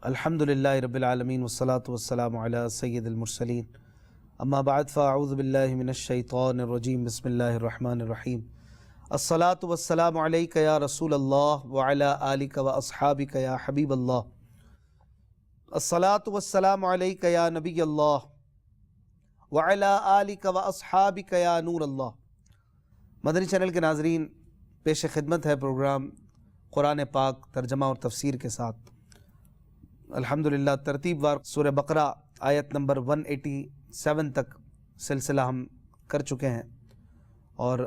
الحمد للہ رب العالمین والصلاة والسلام علی سید المرسلین اما بعد فاعوذ باللہ من الشیطان الرجیم بسم اللہ الرحمن الرحیم الصلاة والسلام علیک یا رسول اللہ وعلی آلک واصحابک یا حبیب اللہ الصلاة والسلام علیک یا نبی اللہ وعلی آلک واصحابک یا نور اللہ۔ مدنی چینل کے ناظرین، پیش خدمت ہے پروگرام قرآن پاک ترجمہ اور تفسیر کے ساتھ۔ الحمدللہ ترتیب وار سورہ بقرہ آیت نمبر 187 تک سلسلہ ہم کر چکے ہیں، اور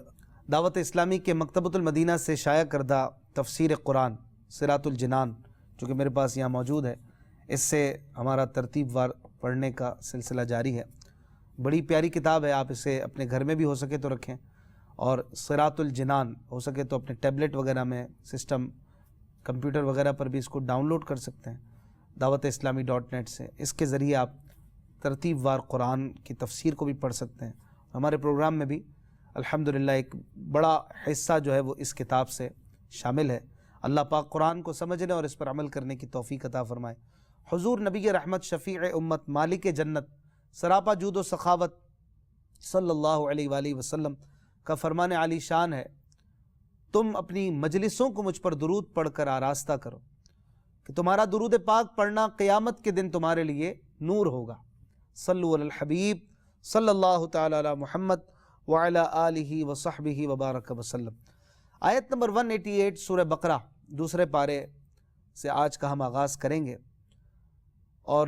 دعوت اسلامی کے مکتبۃ المدینہ سے شائع کردہ تفسیر قرآن صراط الجنان جو کہ میرے پاس یہاں موجود ہے، اس سے ہمارا ترتیب وار پڑھنے کا سلسلہ جاری ہے۔ بڑی پیاری کتاب ہے، آپ اسے اپنے گھر میں بھی ہو سکے تو رکھیں، اور صراط الجنان ہو سکے تو اپنے ٹیبلٹ وغیرہ میں، سسٹم کمپیوٹر وغیرہ پر بھی اس کو ڈاؤن لوڈ کر سکتے ہیں dawat-islami.net سے۔ اس کے ذریعے آپ ترتیب وار قرآن کی تفسیر کو بھی پڑھ سکتے ہیں۔ ہمارے پروگرام میں بھی الحمدللہ ایک بڑا حصہ جو ہے وہ اس کتاب سے شامل ہے۔ اللہ پاک قرآن کو سمجھنے اور اس پر عمل کرنے کی توفیق عطا فرمائے۔ حضور نبی رحمت، شفیع امت، مالک جنت، سراپا جود و سخاوت صلی اللہ علیہ وآلہ وسلم کا فرمان عالی شان ہے، تم اپنی مجلسوں کو مجھ پر درود پڑھ کر آراستہ کرو کہ تمہارا درود پاک پڑھنا قیامت کے دن تمہارے لیے نور ہوگا۔ صلو علی الحبیب صلی اللہ تعالی علی محمد وعلی آلہ وصحبہ وبارک وسلم۔ آیت نمبر 188 سورہ بقرہ دوسرے پارے سے آج کا ہم آغاز کریں گے، اور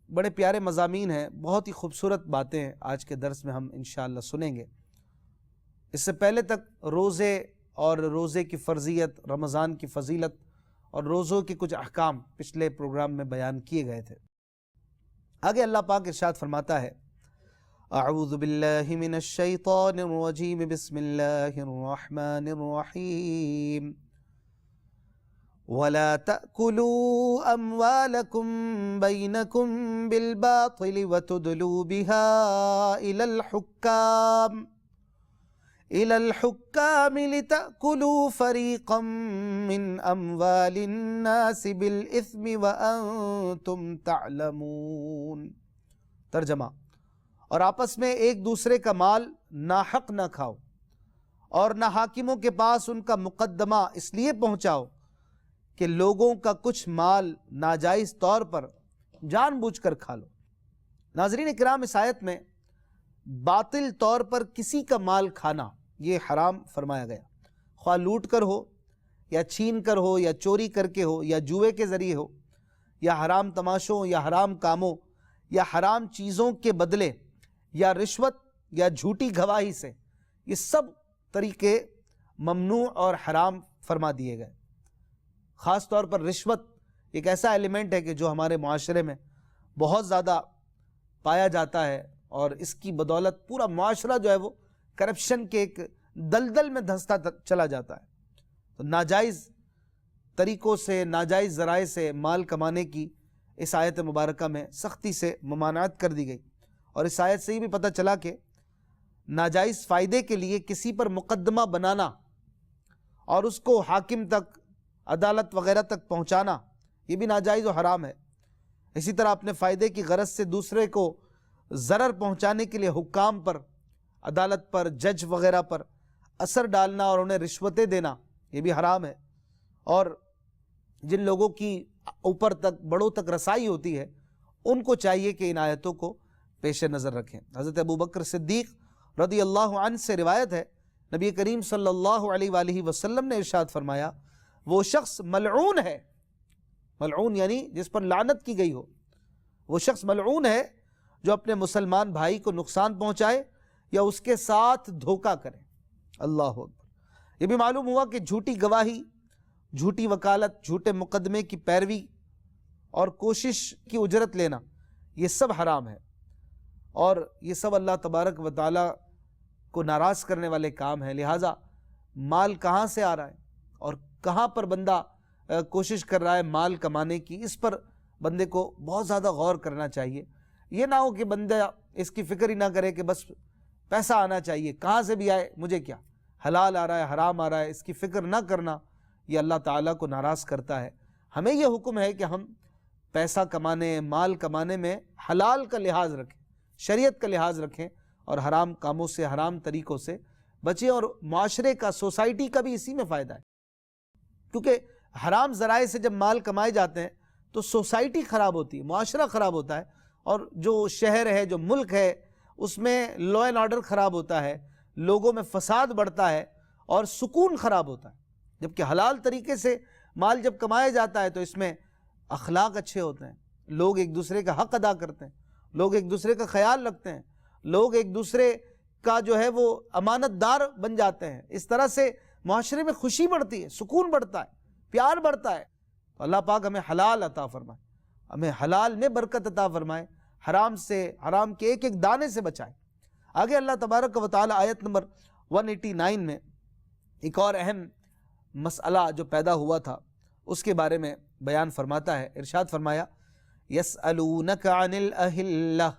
بڑے پیارے مضامین ہیں، بہت ہی خوبصورت باتیں آج کے درس میں ہم انشاءاللہ سنیں گے۔ اس سے پہلے تک روزے اور روزے کی فرضیت، رمضان کی فضیلت اور روزوں کے کچھ احکام پچھلے پروگرام میں بیان کیے گئے تھے۔ آگے اللہ پاک ارشاد فرماتا ہے، اعوذ باللہ من الشیطان الرجیم بسم اللہ الرحمن الرحیم وَلَا تَأْكُلُوا أَمْوَالَكُمْ بَيْنَكُمْ بِالْبَاطِلِ وَتُدْلُوا بِهَا إِلَى الْحُكَّامِ لِتَأْكُلُوا فَرِيقًا مِّنْ أَمْوَالِ النَّاسِ بِالْإِثْمِ وَأَنْتُمْ تَعْلَمُونَ۔ ترجمہ: اور آپس میں ایک دوسرے کا مال ناحق نہ کھاؤ، اور نہ حاکموں کے پاس ان کا مقدمہ اس لیے پہنچاؤ کہ لوگوں کا کچھ مال ناجائز طور پر جان بوجھ کر کھا لو۔ ناظرین اکرام، اس آیت میں باطل طور پر کسی کا مال کھانا یہ حرام فرمایا گیا، خواہ لوٹ کر ہو، یا چھین کر ہو، یا چوری کر کے ہو، یا جوئے کے ذریعے ہو، یا حرام تماشوں، یا حرام کاموں، یا حرام چیزوں کے بدلے، یا رشوت، یا جھوٹی گواہی سے۔ یہ سب طریقے ممنوع اور حرام فرما دیے گئے۔ خاص طور پر رشوت ایک ایسا ایلیمنٹ ہے کہ جو ہمارے معاشرے میں بہت زیادہ پایا جاتا ہے، اور اس کی بدولت پورا معاشرہ جو ہے وہ کرپشن کے ایک دلدل میں دھنستا چلا جاتا ہے۔ تو ناجائز طریقوں سے، ناجائز ذرائع سے مال کمانے کی اس آیت مبارکہ میں سختی سے ممانعت کر دی گئی، اور اس آیت سے یہ بھی پتہ چلا کہ ناجائز فائدے کے لیے کسی پر مقدمہ بنانا اور اس کو حاکم تک، عدالت وغیرہ تک پہنچانا، یہ بھی ناجائز و حرام ہے۔ اسی طرح اپنے فائدے کی غرض سے دوسرے کو ضرر پہنچانے کے لیے حکام پر، عدالت پر، جج وغیرہ پر اثر ڈالنا اور انہیں رشوتیں دینا، یہ بھی حرام ہے۔ اور جن لوگوں کی اوپر تک، بڑوں تک رسائی ہوتی ہے، ان کو چاہیے کہ ان آیتوں کو پیش نظر رکھیں۔ حضرت ابوبکر صدیق رضی اللہ عنہ سے روایت ہے، نبی کریم صلی اللہ علیہ وآلہ وسلم نے ارشاد فرمایا، وہ شخص ملعون ہے، ملعون یعنی جس پر لعنت کی گئی ہو، وہ شخص ملعون ہے جو اپنے مسلمان بھائی کو نقصان پہنچائے یا اس کے ساتھ دھوکہ کرے۔ اللہ اکبر۔ یہ بھی معلوم ہوا کہ جھوٹی گواہی، جھوٹی وکالت، جھوٹے مقدمے کی پیروی اور کوشش کی اجرت لینا، یہ سب حرام ہے، اور یہ سب اللہ تبارک و تعالی کو ناراض کرنے والے کام ہیں۔ لہٰذا مال کہاں سے آ رہا ہے اور کہاں پر بندہ کوشش کر رہا ہے مال کمانے کی، اس پر بندے کو بہت زیادہ غور کرنا چاہیے۔ یہ نہ ہو کہ بندہ اس کی فکر ہی نہ کرے کہ بس پیسہ آنا چاہیے، کہاں سے بھی آئے مجھے کیا، حلال آ رہا ہے، حرام آ رہا ہے، اس کی فکر نہ کرنا یہ اللہ تعالیٰ کو ناراض کرتا ہے۔ ہمیں یہ حکم ہے کہ ہم پیسہ کمانے مال کمانے میں حلال کا لحاظ رکھیں، شریعت کا لحاظ رکھیں اور حرام کاموں سے حرام طریقوں سے بچیں، اور معاشرے کا سوسائٹی کا بھی اسی میں فائدہ ہے، کیونکہ حرام ذرائع سے جب مال کمائے جاتے ہیں تو سوسائٹی خراب ہوتی ہے، معاشرہ خراب ہوتا ہے، اور جو شہر ہے جو ملک ہے اس میں لا اینڈ آرڈر خراب ہوتا ہے، لوگوں میں فساد بڑھتا ہے اور سکون خراب ہوتا ہے۔ جبکہ حلال طریقے سے مال جب کمایا جاتا ہے تو اس میں اخلاق اچھے ہوتے ہیں، لوگ ایک دوسرے کا حق ادا کرتے ہیں، لوگ ایک دوسرے کا خیال رکھتے ہیں، لوگ ایک دوسرے کا جو ہے وہ امانت دار بن جاتے ہیں۔ اس طرح سے معاشرے میں خوشی بڑھتی ہے، سکون بڑھتا ہے، پیار بڑھتا ہے۔ تو اللہ پاک ہمیں حلال عطا فرمائے، ہمیں حلال میں برکت عطا فرمائے، حرام سے، حرام کے ایک ایک دانے سے بچائے۔ آگے اللہ تبارک و تعالی آیت نمبر 189 میں ایک اور اہم مسئلہ جو پیدا ہوا تھا اس کے بارے میں بیان فرماتا ہے۔ ارشاد فرمایا يَسْأَلُونَكَ عَنِ الْأَهِلَّةِ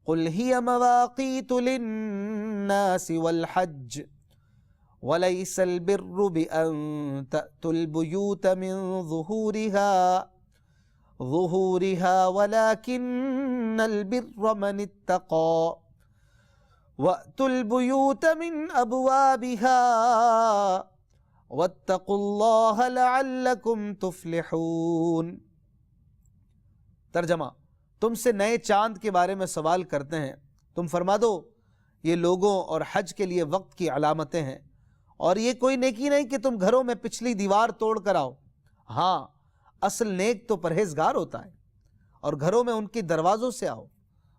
قُلْ هِيَ مَوَاقِيتُ لِلنَّاسِ وَالْحَجِّ وَلَيْسَ الْبِرُّ بِأَن تَأْتُوا الْبُيُوتَ مِن ظُهُورِهَا وَلَكِنَّ الْبِرَّ مَنِ اتَّقَى وَأْتُوا الْبُيُوتَ مِنْ أَبْوَابِهَا وَاتَّقُوا اللَّهَ لَعَلَّكُمْ تُفْلِحُونَ۔ ترجمہ: تم سے نئے چاند کے بارے میں سوال کرتے ہیں، تم فرما دو یہ لوگوں اور حج کے لیے وقت کی علامتیں ہیں، اور یہ کوئی نیکی نہیں کہ تم گھروں میں پچھلی دیوار توڑ کر آؤ، ہاں اصل نیک تو پرہیزگار ہوتا ہے، اور گھروں میں ان کی دروازوں سے آؤ،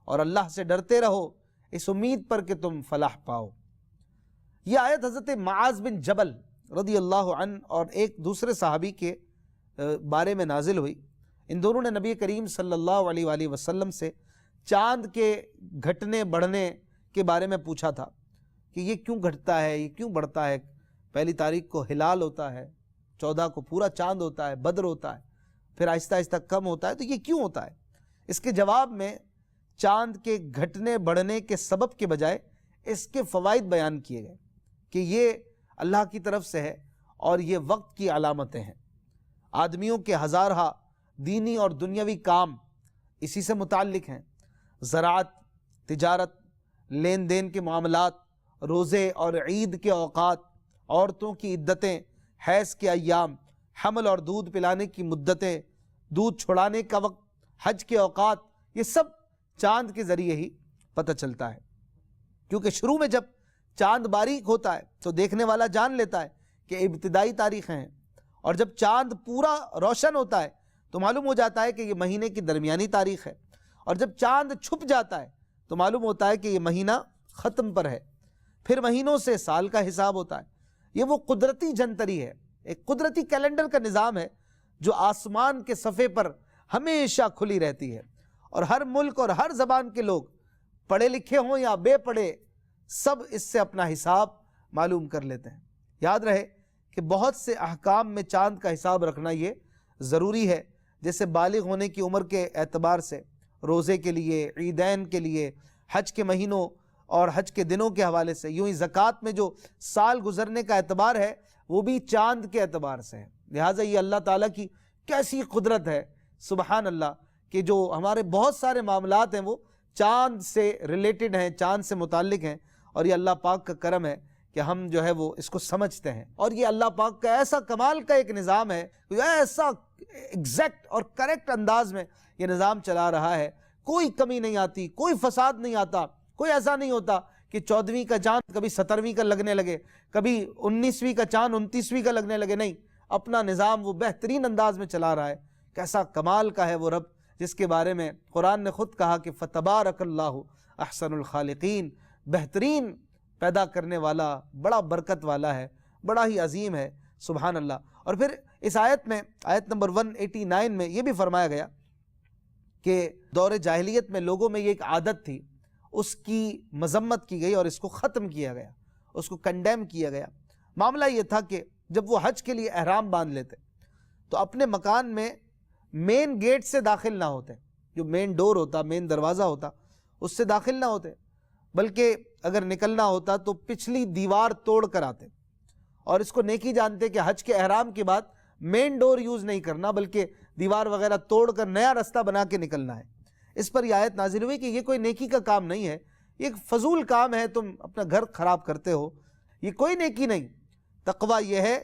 اور اللہ سے ڈرتے رہو اس امید پر کہ تم فلاح پاؤ۔ یہ آیت حضرت معاذ بن جبل رضی اللہ عنہ اور ایک دوسرے صحابی کے بارے میں نازل ہوئی۔ ان دونوں نے نبی کریم صلی اللہ علیہ وآلہ وسلم سے چاند کے گھٹنے بڑھنے کے بارے میں پوچھا تھا کہ یہ کیوں گھٹتا ہے، یہ کیوں بڑھتا ہے؟ پہلی تاریخ کو ہلال ہوتا ہے، 14 کو پورا چاند ہوتا ہے، بدر ہوتا ہے، پھر آہستہ آہستہ کم ہوتا ہے، تو یہ کیوں ہوتا ہے؟ اس کے جواب میں چاند کے گھٹنے بڑھنے کے سبب کے بجائے اس کے فوائد بیان کیے گئے کہ یہ اللہ کی طرف سے ہے اور یہ وقت کی علامتیں ہیں۔ آدمیوں کے ہزارہا دینی اور دنیاوی کام اسی سے متعلق ہیں، زراعت، تجارت، لین دین کے معاملات، روزے اور عید کے اوقات، عورتوں کی عدتیں، حیض کے ایام، حمل اور دودھ پلانے کی مدتیں، دودھ چھڑانے کا وقت، حج کے اوقات، یہ سب چاند کے ذریعے ہی پتہ چلتا ہے۔ کیونکہ شروع میں جب چاند باریک ہوتا ہے تو دیکھنے والا جان لیتا ہے کہ ابتدائی تاریخیں ہیں، اور جب چاند پورا روشن ہوتا ہے تو معلوم ہو جاتا ہے کہ یہ مہینے کی درمیانی تاریخ ہے، اور جب چاند چھپ جاتا ہے تو معلوم ہوتا ہے کہ یہ مہینہ ختم پر ہے۔ پھر مہینوں سے سال کا حساب ہوتا ہے۔ یہ وہ قدرتی جنتری ہے، ایک قدرتی کیلنڈر کا نظام ہے جو آسمان کے صفحے پر ہمیشہ کھلی رہتی ہے، اور ہر ملک اور ہر زبان کے لوگ، پڑھے لکھے ہوں یا بے پڑھے، سب اس سے اپنا حساب معلوم کر لیتے ہیں۔ یاد رہے کہ بہت سے احکام میں چاند کا حساب رکھنا یہ ضروری ہے، جیسے بالغ ہونے کی عمر کے اعتبار سے، روزے کے لیے، عیدین کے لیے، حج کے مہینوں اور حج کے دنوں کے حوالے سے، یوں ہی زکوٰۃ میں جو سال گزرنے کا اعتبار ہے وہ بھی چاند کے اعتبار سے ہے۔ لہٰذا یہ اللہ تعالیٰ کی کیسی قدرت ہے، سبحان اللہ، کہ جو ہمارے بہت سارے معاملات ہیں وہ چاند سے ریلیٹڈ ہیں، چاند سے متعلق ہیں، اور یہ اللہ پاک کا کرم ہے کہ ہم جو ہے وہ اس کو سمجھتے ہیں۔ اور یہ اللہ پاک کا ایسا کمال کا ایک نظام ہے، ایسا ایگزیکٹ اور کریکٹ انداز میں یہ نظام چلا رہا ہے، کوئی کمی نہیں آتی، کوئی فساد نہیں آتا، کوئی ایسا نہیں ہوتا کہ 14ویں کا چاند کبھی 17ویں کا لگنے لگے، کبھی 19ویں کا چاند 29ویں کا لگنے لگے، نہیں، اپنا نظام وہ بہترین انداز میں چلا رہا ہے۔ کیسا کمال کا ہے وہ رب، جس کے بارے میں قرآن نے خود کہا کہ فَتَبَارَكَ اللَّهُ أَحْسَنُ الْخَالِقِينَ، بہترین پیدا کرنے والا، بڑا برکت والا ہے، بڑا ہی عظیم ہے، سبحان اللہ۔ اور پھر اس آیت میں، آیت نمبر 189 میں یہ بھی فرمایا گیا کہ دور جاہلیت میں لوگوں میں یہ ایک عادت تھی، اس کی مذمت کی گئی اور اس کو ختم کیا گیا، اس کو کنڈیم کیا گیا۔ معاملہ یہ تھا کہ جب وہ حج کے لیے احرام باندھ لیتے تو اپنے مکان میں مین گیٹ سے داخل نہ ہوتے، جو مین ڈور ہوتا، مین دروازہ ہوتا، اس سے داخل نہ ہوتے، بلکہ اگر نکلنا ہوتا تو پچھلی دیوار توڑ کر آتے، اور اس کو نیکی جانتے کہ حج کے احرام کے بعد مین ڈور یوز نہیں کرنا بلکہ دیوار وغیرہ توڑ کر نیا راستہ بنا کے نکلنا ہے۔ اس پر یہ آیت نازل ہوئی کہ یہ کوئی نیکی کا کام نہیں ہے، یہ ایک فضول کام ہے، تم اپنا گھر خراب کرتے ہو، یہ کوئی نیکی نہیں۔ تقویٰ یہ ہے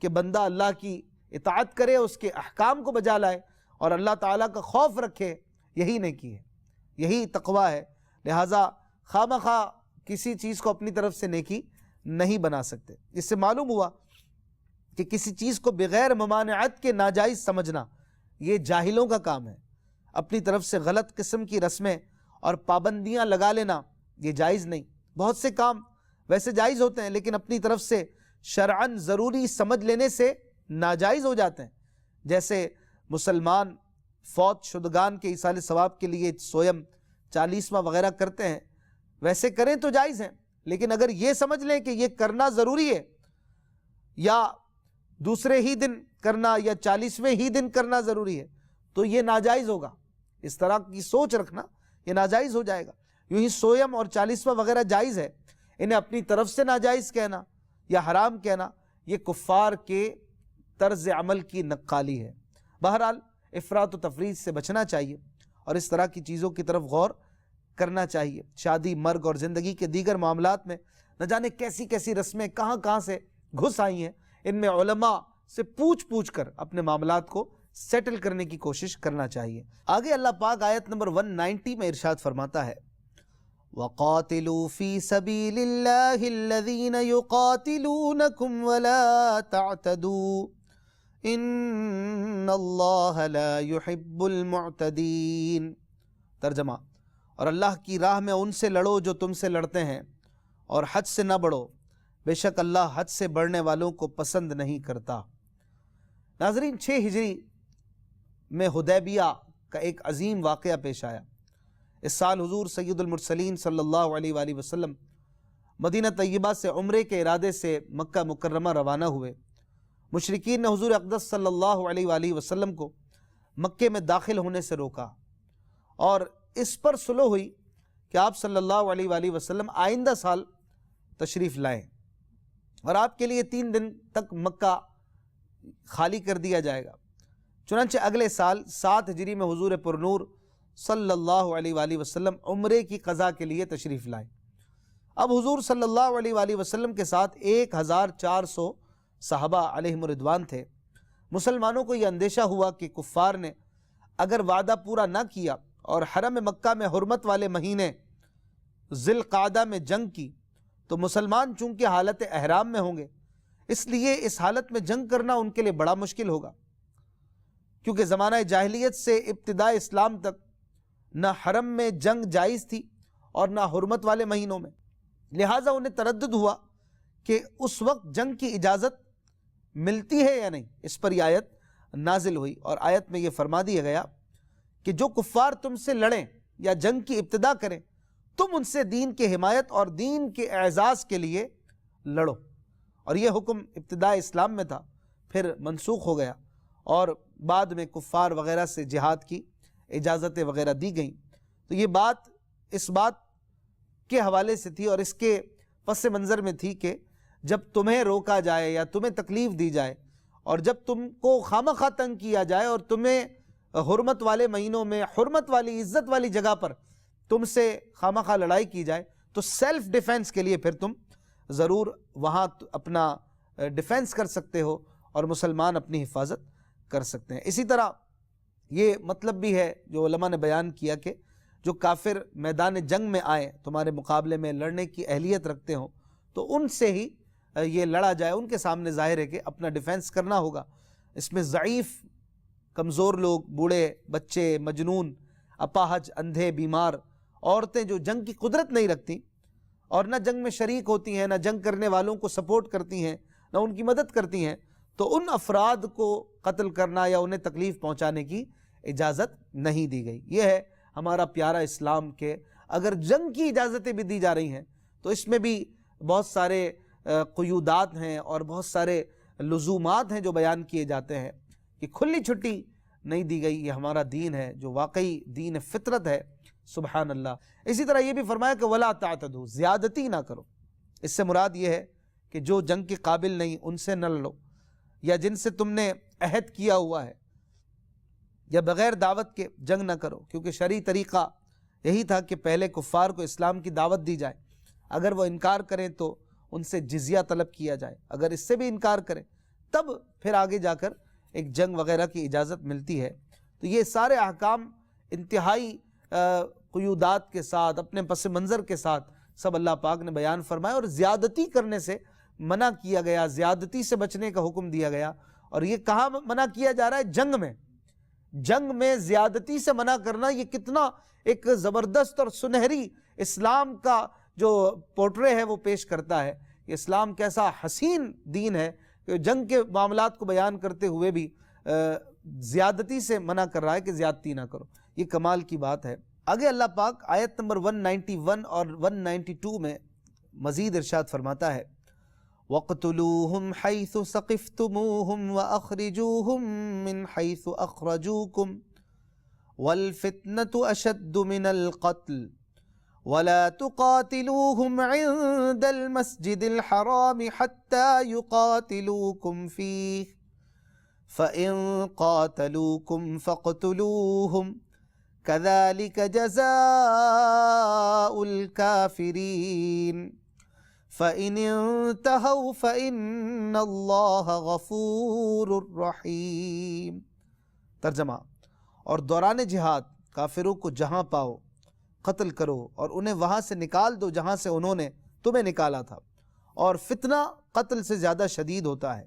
کہ بندہ اللہ کی اطاعت کرے، اس کے احکام کو بجا لائے اور اللہ تعالیٰ کا خوف رکھے، یہی نیکی ہے، یہی تقویٰ ہے۔ لہٰذا خواہ کسی چیز کو اپنی طرف سے نیکی نہیں بنا سکتے۔ اس سے معلوم ہوا کہ کسی چیز کو بغیر ممانعت کے ناجائز سمجھنا یہ جاہلوں کا کام ہے۔ اپنی طرف سے غلط قسم کی رسمیں اور پابندیاں لگا لینا یہ جائز نہیں۔ بہت سے کام ویسے جائز ہوتے ہیں لیکن اپنی طرف سے شرعاً ضروری سمجھ لینے سے ناجائز ہو جاتے ہیں، جیسے مسلمان فوت شدگان کے ایصال ثواب کے لیے سویم 40واں وغیرہ کرتے ہیں، ویسے کریں تو جائز ہیں، لیکن اگر یہ سمجھ لیں کہ یہ کرنا ضروری ہے یا دوسرے ہی دن کرنا یا 40ویں ہی دن کرنا ضروری ہے تو یہ ناجائز ہوگا۔ اس طرح کی سوچ رکھنا یہ ناجائز ہو جائے گا۔ یوں ہی سویم اور 40واں وغیرہ جائز ہے، انہیں اپنی طرف سے ناجائز کہنا یا حرام کہنا یہ کفار کے طرز عمل کی نقالی ہے۔ بہرحال افراط و تفریط سے بچنا چاہیے اور اس طرح کی چیزوں کی طرف غور کرنا چاہیے۔ شادی، مرگ اور زندگی کے دیگر معاملات میں نہ جانے کیسی کیسی رسمیں کہاں سے گھس آئی ہیں، ان میں علماء سے پوچھ کر اپنے معاملات کو سیٹل کرنے کی کوشش کرنا چاہیے۔ آگے اللہ پاک آیت نمبر 190 میں ارشاد فرماتا ہے وَقَاتِلُوا فِي سَبِيلِ اللَّهِ الَّذِينَ يُقَاتِلُونَكُمْ وَلَا تَعْتَدُوا إِنَّ اللَّهَ لَا يُحِبُّ الْمُعْتَدِينَ۔ ترجمہ، اور اللہ کی راہ میں ان سے لڑو جو تم سے لڑتے ہیں، اور حد سے نہ بڑھو، بے شک اللہ حد سے بڑھنے والوں کو پسند نہیں کرتا۔ ناظرین، 6 ہجری میں حدیبیہ کا ایک عظیم واقعہ پیش آیا۔ اس سال حضور سید المرسلین صلی اللہ علیہ وآلہ وسلم مدینہ طیبہ سے عمرے کے ارادے سے مکہ مکرمہ روانہ ہوئے۔ مشرکین نے حضور اقدس صلی اللہ علیہ وآلہ وسلم کو مکے میں داخل ہونے سے روکا اور اس پر صلح ہوئی کہ آپ صلی اللہ علیہ وآلہ وسلم آئندہ سال تشریف لائیں اور آپ کے لیے 3 دن تک مکہ خالی کر دیا جائے گا۔ چنانچہ اگلے سال 7 ہجری میں حضور پرنور صلی اللہ علیہ وآلہ وسلم عمرے کی قضاء کے لیے تشریف لائے۔ اب حضور صلی اللہ علیہ وآلہ وسلم کے ساتھ 1400 صحابہ علیہم رضوان تھے۔ مسلمانوں کو یہ اندیشہ ہوا کہ کفار نے اگر وعدہ پورا نہ کیا اور حرم مکہ میں حرمت والے مہینے ذی القعدہ میں جنگ کی تو مسلمان چونکہ حالت احرام میں ہوں گے، اس لیے اس حالت میں جنگ کرنا ان کے لیے بڑا مشکل ہوگا، کیونکہ زمانہ جاہلیت سے ابتداء اسلام تک نہ حرم میں جنگ جائز تھی اور نہ حرمت والے مہینوں میں۔ لہٰذا انہیں تردد ہوا کہ اس وقت جنگ کی اجازت ملتی ہے یا نہیں۔ اس پر یہ آیت نازل ہوئی اور آیت میں یہ فرما دیا گیا کہ جو کفار تم سے لڑیں یا جنگ کی ابتدا کریں تم ان سے دین کی حمایت اور دین کے اعزاز کے لیے لڑو۔ اور یہ حکم ابتداء اسلام میں تھا، پھر منسوخ ہو گیا اور بعد میں کفار وغیرہ سے جہاد کی اجازتیں وغیرہ دی گئیں۔ تو یہ بات اس بات کے حوالے سے تھی اور اس کے پس منظر میں تھی کہ جب تمہیں روکا جائے یا تمہیں تکلیف دی جائے اور جب تم کو خامخواہ تنگ کیا جائے اور تمہیں حرمت والے مہینوں میں حرمت والی عزت والی جگہ پر تم سے خامخواہ لڑائی کی جائے تو سیلف ڈیفینس کے لیے پھر تم ضرور وہاں اپنا ڈیفینس کر سکتے ہو اور مسلمان اپنی حفاظت کر سکتے ہیں۔ اسی طرح یہ مطلب بھی ہے جو علماء نے بیان کیا کہ جو کافر میدان جنگ میں آئیں تمہارے مقابلے میں لڑنے کی اہلیت رکھتے ہوں تو ان سے ہی یہ لڑا جائے، ان کے سامنے ظاہر ہے کہ اپنا ڈیفینس کرنا ہوگا۔ اس میں ضعیف، کمزور لوگ، بوڑھے، بچے، مجنون، اپاہج، اندھے، بیمار، عورتیں جو جنگ کی قدرت نہیں رکھتی اور نہ جنگ میں شریک ہوتی ہیں، نہ جنگ کرنے والوں کو سپورٹ کرتی ہیں، نہ ان کی مدد کرتی ہیں، تو ان افراد کو قتل کرنا یا انہیں تکلیف پہنچانے کی اجازت نہیں دی گئی۔ یہ ہے ہمارا پیارا اسلام کہ اگر جنگ کی اجازتیں بھی دی جا رہی ہیں تو اس میں بھی بہت سارے قیودات ہیں اور بہت سارے لزومات ہیں جو بیان کیے جاتے ہیں کہ کھلی چھٹی نہیں دی گئی۔ یہ ہمارا دین ہے جو واقعی دین فطرت ہے، سبحان اللہ۔ اسی طرح یہ بھی فرمایا کہ وَلَا تَعْتَدُوا، زیادتی نہ کرو۔ اس سے مراد یہ ہے کہ جو جنگ کے قابل نہیں ان سے نہ لڑو، یا جن سے تم نے عہد کیا ہوا ہے، یا بغیر دعوت کے جنگ نہ کرو، کیونکہ شرعی طریقہ یہی تھا کہ پہلے کفار کو اسلام کی دعوت دی جائے، اگر وہ انکار کریں تو ان سے جزیہ طلب کیا جائے، اگر اس سے بھی انکار کریں تب پھر آگے جا کر ایک جنگ وغیرہ کی اجازت ملتی ہے۔ تو یہ سارے احکام انتہائی قیودات کے ساتھ، اپنے پس منظر کے ساتھ سب اللہ پاک نے بیان فرمایا، اور زیادتی کرنے سے منع کیا گیا، زیادتی سے بچنے کا حکم دیا گیا۔ اور یہ کہاں منع کیا جا رہا ہے؟ جنگ میں۔ جنگ میں زیادتی سے منع کرنا، یہ کتنا ایک زبردست اور سنہری اسلام کا جو پورٹرے ہے وہ پیش کرتا ہے۔ اسلام کیسا حسین دین ہے کہ جنگ کے معاملات کو بیان کرتے ہوئے بھی زیادتی سے منع کر رہا ہے کہ زیادتی نہ کرو۔ یہ کمال کی بات ہے۔ آگے اللہ پاک آیت نمبر 191 اور 192 میں مزید ارشاد فرماتا ہے، وَاقْتُلُوهُمْ حَيْثُ ثَقِفْتُمُوهُمْ وَأَخْرِجُوهُمْ مِنْ حَيْثُ أَخْرَجُوكُمْ وَالْفِتْنَةُ أَشَدُّ مِنَ الْقَتْلِ وَلَا تُقَاتِلُوهُمْ عِنْدَ الْمَسْجِدِ الْحَرَامِ حَتَّى يُقَاتِلُوكُمْ فِيهِ فَإِنْ قَاتَلُوكُمْ فَاقْتُلُوهُمْ كَذَلِكَ جَزَاءُ الْكَافِرِينَ فَإِنِ انْتَهَوْا فَإِنَّ اللَّهَ غَفُورٌ رَحِيمٌ۔ ترجمہ، اور دوران جہاد کافروں کو جہاں پاؤ قتل کرو اور انہیں وہاں سے نکال دو جہاں سے انہوں نے تمہیں نکالا تھا، اور فتنہ قتل سے زیادہ شدید ہوتا ہے،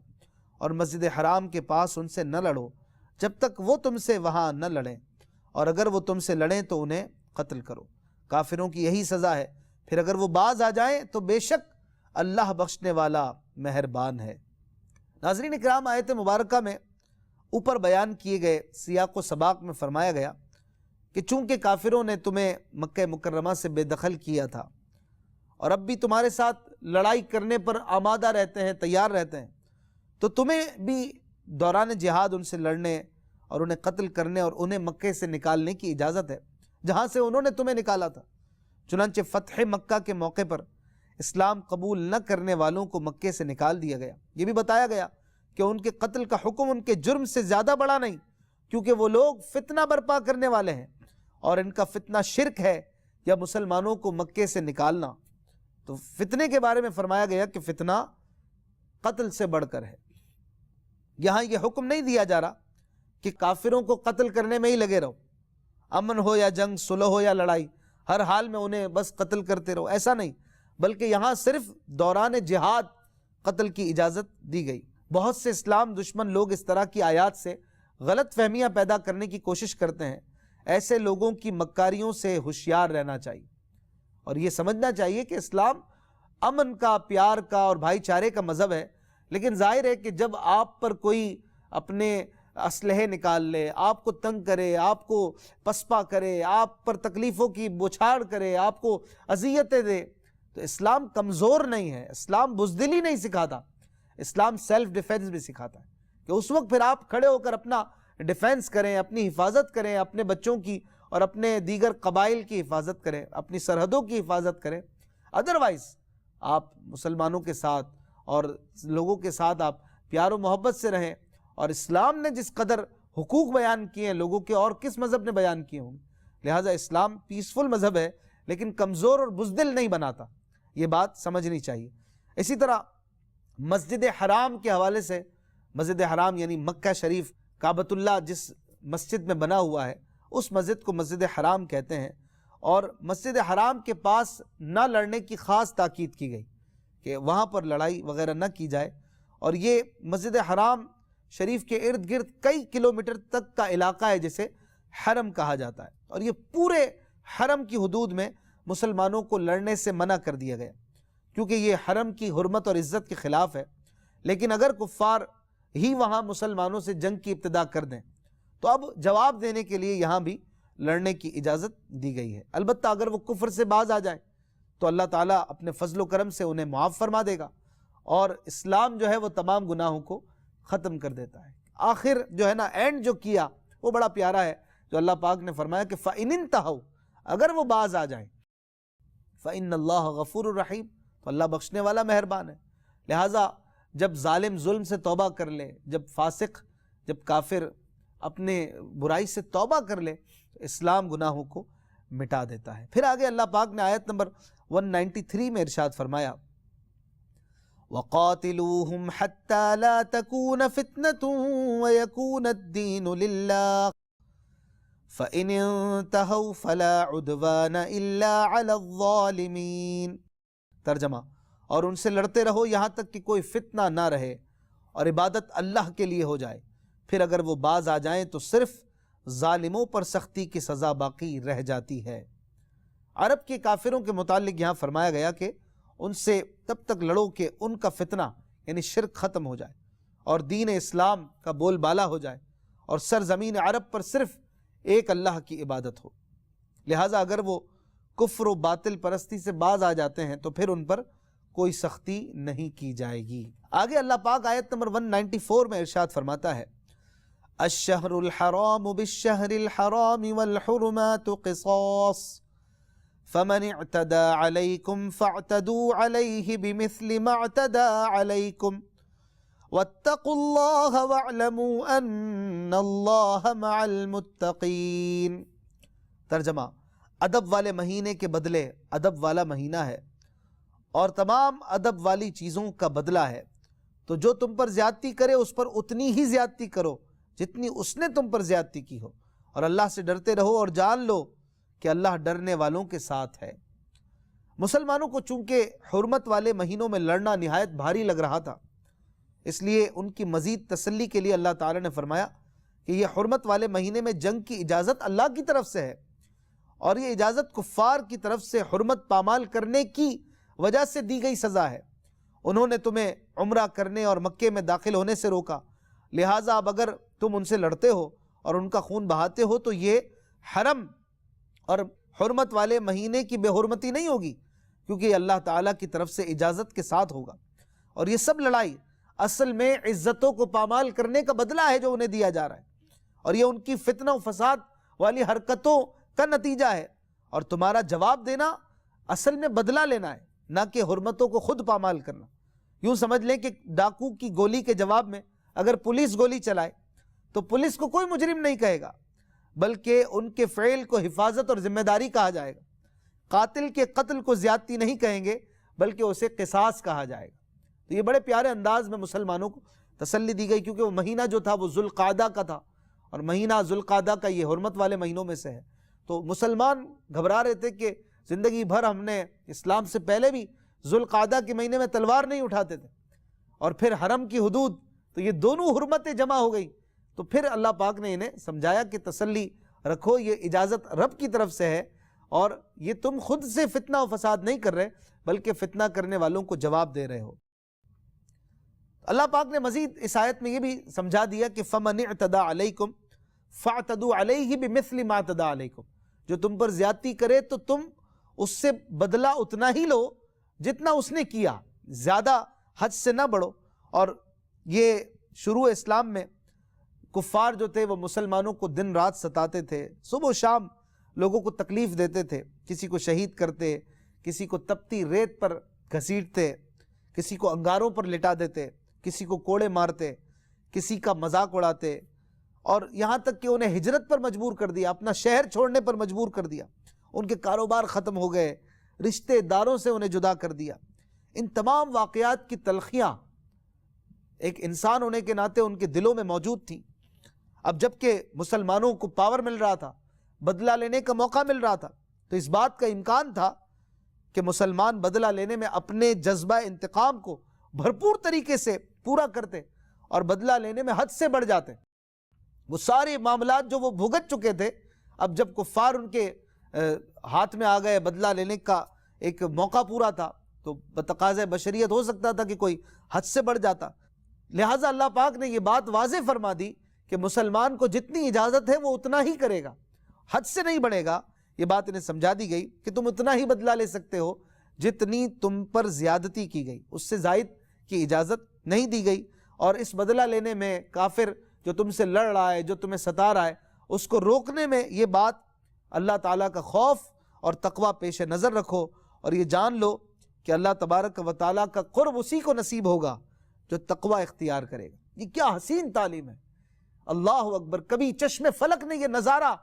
اور مسجد حرام کے پاس ان سے نہ لڑو جب تک وہ تم سے وہاں نہ لڑیں، اور اگر وہ تم سے لڑیں تو انہیں قتل کرو۔ کافروں کی یہی سزا ہے، پھر اگر وہ باز آ جائیں تو بے شک اللہ بخشنے والا مہربان ہے۔ ناظرین اکرام، آیت مبارکہ میں اوپر بیان کیے گئے سیاق و سباق میں فرمایا گیا کہ چونکہ کافروں نے تمہیں مکہ مکرمہ سے بے دخل کیا تھا اور اب بھی تمہارے ساتھ لڑائی کرنے پر آمادہ رہتے ہیں، تیار رہتے ہیں، تو تمہیں بھی دوران جہاد ان سے لڑنے اور انہیں قتل کرنے اور انہیں مکے سے نکالنے کی اجازت ہے جہاں سے انہوں نے تمہیں نکالا تھا۔ چنانچہ فتح مکہ کے موقع پر اسلام قبول نہ کرنے والوں کو مکے سے نکال دیا گیا۔ یہ بھی بتایا گیا کہ ان کے قتل کا حکم ان کے جرم سے زیادہ بڑا نہیں، کیونکہ وہ لوگ فتنہ برپا کرنے والے ہیں، اور ان کا فتنہ شرک ہے یا مسلمانوں کو مکے سے نکالنا۔ تو فتنے کے بارے میں فرمایا گیا کہ فتنہ قتل سے بڑھ کر ہے۔ یہاں یہ حکم نہیں دیا جا رہا کہ کافروں کو قتل کرنے میں ہی لگے رہو، امن ہو یا جنگ، صلح ہو یا لڑائی، ہر حال میں انہیں بس قتل کرتے رہو، ایسا نہیں، بلکہ یہاں صرف دوران جہاد قتل کی اجازت دی گئی۔ بہت سے اسلام دشمن لوگ اس طرح کی آیات سے غلط فہمیاں پیدا کرنے کی کوشش کرتے ہیں۔ ایسے لوگوں کی مکاریوں سے ہوشیار رہنا چاہیے، اور یہ سمجھنا چاہیے کہ اسلام امن کا، پیار کا اور بھائی چارے کا مذہب ہے، لیکن ظاہر ہے کہ جب آپ پر کوئی اپنے اسلحے نکال لے، آپ کو تنگ کرے، آپ کو پسپا کرے، آپ پر تکلیفوں کی بوچھاڑ کرے، آپ کو اذیتیں دے، تو اسلام کمزور نہیں ہے، اسلام بزدلی نہیں سکھاتا، اسلام سیلف ڈیفینس بھی سکھاتا ہے کہ اس وقت پھر آپ کھڑے ہو کر اپنا ڈیفینس کریں، اپنی حفاظت کریں، اپنے بچوں کی اور اپنے دیگر قبائل کی حفاظت کریں، اپنی سرحدوں کی حفاظت کریں۔ ادروائز آپ مسلمانوں کے ساتھ اور لوگوں کے ساتھ آپ پیار و محبت سے رہیں، اور اسلام نے جس قدر حقوق بیان کیے ہیں لوگوں کے، اور کس مذہب نے بیان کیے ہوں گے۔ لہٰذا اسلام پیسفل مذہب ہے، لیکن کمزور اور بزدل نہیں بناتا، یہ بات سمجھنی چاہیے۔ اسی طرح مسجد حرام کے حوالے سے، مسجد حرام یعنی مکہ شریف، کعبۃ اللہ جس مسجد میں بنا ہوا ہے، اس مسجد کو مسجد حرام کہتے ہیں، اور مسجد حرام کے پاس نہ لڑنے کی خاص تاکید کی گئی کہ وہاں پر لڑائی وغیرہ نہ کی جائے۔ اور یہ مسجد حرام شریف کے ارد گرد کئی کلومیٹر تک کا علاقہ ہے جسے حرم کہا جاتا ہے، اور یہ پورے حرم کی حدود میں مسلمانوں کو لڑنے سے منع کر دیا گیا، کیونکہ یہ حرم کی حرمت اور عزت کے خلاف ہے۔ لیکن اگر کفار ہی وہاں مسلمانوں سے جنگ کی ابتدا کر دیں تو اب جواب دینے کے لیے یہاں بھی لڑنے کی اجازت دی گئی ہے۔ البتہ اگر وہ کفر سے باز آ جائیں تو اللہ تعالیٰ اپنے فضل و کرم سے انہیں معاف فرما دے گا، اور اسلام جو ہے وہ تمام گناہوں کو ختم کر دیتا ہے۔ آخر جو ہے نا، اینڈ جو کیا وہ بڑا پیارا ہے، جو اللہ پاک نے فرمایا کہ فَإِنِ انْتَهَوْا، اگر وہ باز آ جائیں، فَإِنَّ اللَّهَ غَفُورٌ رَحِيمٌ، تو اللہ بخشنے والا مہربان ہے۔ لہٰذا جب ظالم ظلم سے توبہ کر لے، جب فاسق جب کافر اپنے برائی سے توبہ کر لے تو اسلام گناہوں کو مٹا دیتا ہے۔ پھر آگے اللہ پاک نے آیت نمبر 193 میں ارشاد فرمایا وَقَاتِلُوهُمْ حَتَّى لَا تَكُونَ فِتْنَةٌ وَيَكُونَ الدِّينُ لِلَّهِ فَإِنِ انْتَهَوْا فَلَا عُدْوَانَ إِلَّا عَلَى الظَّالِمِينَ۔ ترجمہ، اور ان سے لڑتے رہو یہاں تک کہ کوئی فتنہ نہ رہے اور عبادت اللہ کے لیے ہو جائے، پھر اگر وہ باز آ جائیں تو صرف ظالموں پر سختی کی سزا باقی رہ جاتی ہے۔ عرب کے کافروں کے متعلق یہاں فرمایا گیا کہ ان سے تب تک لڑو کہ ان کا فتنہ یعنی شرک ختم ہو جائے اور دین اسلام کا بول بالا ہو جائے اور سرزمین عرب پر صرف ایک اللہ کی عبادت ہو۔ لہٰذا اگر وہ کفر و باطل پرستی سے باز آ جاتے ہیں تو پھر ان پر کوئی سختی نہیں کی جائے گی۔ آگے اللہ پاک آیت نمبر 194 میں ارشاد فرماتا ہے الشہر الحرام بالشہر الحرام والحرمات قصاص فمن اعتدى عليكم فاعتدوا عليه بمثل ما اعتدى عليكم واتقوا الله واعلموا ان الله مع المتقين۔ ترجمہ، ادب والے مہینے کے بدلے ادب والا مہینہ ہے اور تمام ادب والی چیزوں کا بدلہ ہے، تو جو تم پر زیادتی کرے اس پر اتنی ہی زیادتی کرو جتنی اس نے تم پر زیادتی کی ہو، اور اللہ سے ڈرتے رہو اور جان لو کہ اللہ ڈرنے والوں کے ساتھ ہے۔ مسلمانوں کو چونکہ حرمت والے مہینوں میں لڑنا نہایت بھاری لگ رہا تھا، اس لیے ان کی مزید تسلی کے لیے اللہ تعالی نے فرمایا کہ یہ حرمت والے مہینے میں جنگ کی اجازت اللہ کی طرف سے ہے، اور یہ اجازت کفار کی طرف سے حرمت پامال کرنے کی وجہ سے دی گئی سزا ہے۔ انہوں نے تمہیں عمرہ کرنے اور مکے میں داخل ہونے سے روکا، لہٰذا اب اگر تم ان سے لڑتے ہو اور ان کا خون بہاتے ہو تو یہ حرم اور حرمت والے مہینے کی بے حرمتی نہیں ہوگی، کیونکہ یہ اللہ تعالیٰ کی طرف سے اجازت کے ساتھ ہوگا، اور یہ سب لڑائی اصل میں عزتوں کو پامال کرنے کا بدلہ ہے جو انہیں دیا جا رہا ہے، اور یہ ان کی فتنہ و فساد والی حرکتوں کا نتیجہ ہے، اور تمہارا جواب دینا اصل میں بدلہ لینا ہے، نہ کہ حرمتوں کو خود پامال کرنا۔ یوں سمجھ لیں کہ ڈاکو کی گولی کے جواب میں اگر پولیس گولی چلائے تو پولیس کو کوئی مجرم نہیں کہے گا، بلکہ ان کے فعل کو حفاظت اور ذمہ داری کہا جائے گا۔ قاتل کے قتل کو زیادتی نہیں کہیں گے بلکہ اسے قصاص کہا جائے گا۔ تو یہ بڑے پیارے انداز میں مسلمانوں کو تسلی دی گئی، کیونکہ وہ مہینہ جو تھا وہ ذوالقعدہ کا تھا، اور مہینہ ذوالقعدہ کا یہ حرمت والے مہینوں میں سے ہے۔ تو مسلمان گھبرا رہے تھے کہ زندگی بھر ہم نے اسلام سے پہلے بھی ذوالقعدہ کے مہینے میں تلوار نہیں اٹھاتے تھے، اور پھر حرم کی حدود، تو یہ دونوں حرمتیں جمع ہو گئی۔ تو پھر اللہ پاک نے انہیں سمجھایا کہ تسلی رکھو، یہ اجازت رب کی طرف سے ہے، اور یہ تم خود سے فتنہ و فساد نہیں کر رہے بلکہ فتنہ کرنے والوں کو جواب دے رہے ہو۔ اللہ پاک نے مزید اس آیت میں یہ بھی سمجھا دیا کہ فَمَنِ اعْتَدَى عَلَيْكُمْ فَاعْتَدُوا عَلَيْهِ بِمِثْلِ مَا اعْتَدَى عَلَيْكُمْ، جو تم پر زیادتی کرے تو تم اس سے بدلہ اتنا ہی لو جتنا اس نے کیا، زیادہ حد سے نہ بڑھو۔ اور یہ شروع اسلام میں کفار جو تھے وہ مسلمانوں کو دن رات ستاتے تھے، صبح و شام لوگوں کو تکلیف دیتے تھے، کسی کو شہید کرتے، کسی کو تپتی ریت پر گھسیٹتے، کسی کو انگاروں پر لٹا دیتے، کسی کو کوڑے مارتے، کسی کا مذاق اڑاتے، اور یہاں تک کہ انہیں ہجرت پر مجبور کر دیا، اپنا شہر چھوڑنے پر مجبور کر دیا، ان کے کاروبار ختم ہو گئے، رشتے داروں سے انہیں جدا کر دیا۔ ان تمام واقعات کی تلخیاں ایک انسان ہونے کے ناطے ان کے دلوں میں موجود تھیں۔ اب جب کہ مسلمانوں کو پاور مل رہا تھا، بدلہ لینے کا موقع مل رہا تھا، تو اس بات کا امکان تھا کہ مسلمان بدلہ لینے میں اپنے جذبہ انتقام کو بھرپور طریقے سے پورا کرتے اور بدلہ لینے میں حد سے بڑھ جاتے۔ وہ سارے معاملات جو وہ بھگت چکے تھے، اب جب کفار ان کے ہاتھ میں آ گئے، بدلہ لینے کا ایک موقع پورا تھا، تو بتقاضۂ بشریت ہو سکتا تھا کہ کوئی حد سے بڑھ جاتا۔ لہٰذا اللہ پاک نے یہ بات واضح فرما دی کہ مسلمان کو جتنی اجازت ہے وہ اتنا ہی کرے گا، حد سے نہیں بڑھے گا۔ یہ بات انہیں سمجھا دی گئی کہ تم اتنا ہی بدلہ لے سکتے ہو جتنی تم پر زیادتی کی گئی، اس سے زائد کی اجازت نہیں دی گئی۔ اور اس بدلہ لینے میں کافر جو تم سے لڑ رہا ہے، جو تمہیں ستا رہا ہے، اس کو روکنے میں یہ بات اللہ تعالیٰ کا خوف اور تقوی پیش نظر رکھو، اور یہ جان لو کہ اللہ تبارک و تعالیٰ کا قرب اسی کو نصیب ہوگا جو تقوی اختیار کرے گا۔ یہ کیا حسین تعلیم ہے! اللہ اکبر، کبھی چشم فلک نے یہ نظارہ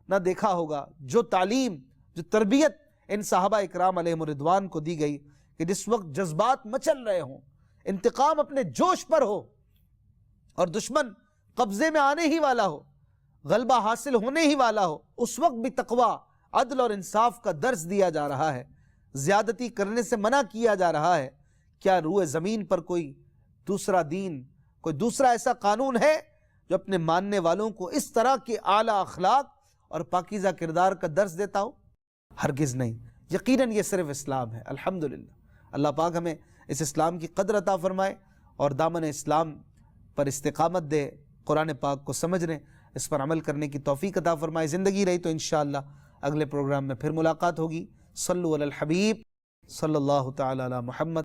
نہ دیکھا ہوگا، جو تعلیم، جو تربیت ان صحابہ اکرام علیہم الرضوان کو دی گئی کہ جس وقت جذبات مچل رہے ہوں، انتقام اپنے جوش پر ہو اور دشمن قبضے میں آنے ہی والا ہو، غلبہ حاصل ہونے ہی والا ہو، اس وقت بھی تقوی، عدل اور انصاف کا درس دیا جا رہا ہے، زیادتی کرنے سے منع کیا جا رہا ہے۔ کیا روئے زمین پر کوئی دوسرا دین، کوئی دوسرا ایسا قانون ہے جو اپنے ماننے والوں کو اس طرح کے اعلیٰ اخلاق اور پاکیزہ کردار کا درس دیتا ہو؟ ہرگز نہیں۔ یقیناً یہ صرف اسلام ہے۔ الحمدللہ، اللہ پاک ہمیں اس اسلام کی قدر عطا فرمائے اور دامن اسلام پر استقامت دے، قرآن پاک کو سمجھنے، اس پر عمل کرنے کی توفیق عطا فرمائے۔ زندگی رہی تو انشاءاللہ اگلے پروگرام میں پھر ملاقات ہوگی۔ صلو علی الحبیب صلی اللہ تعالی علی محمد۔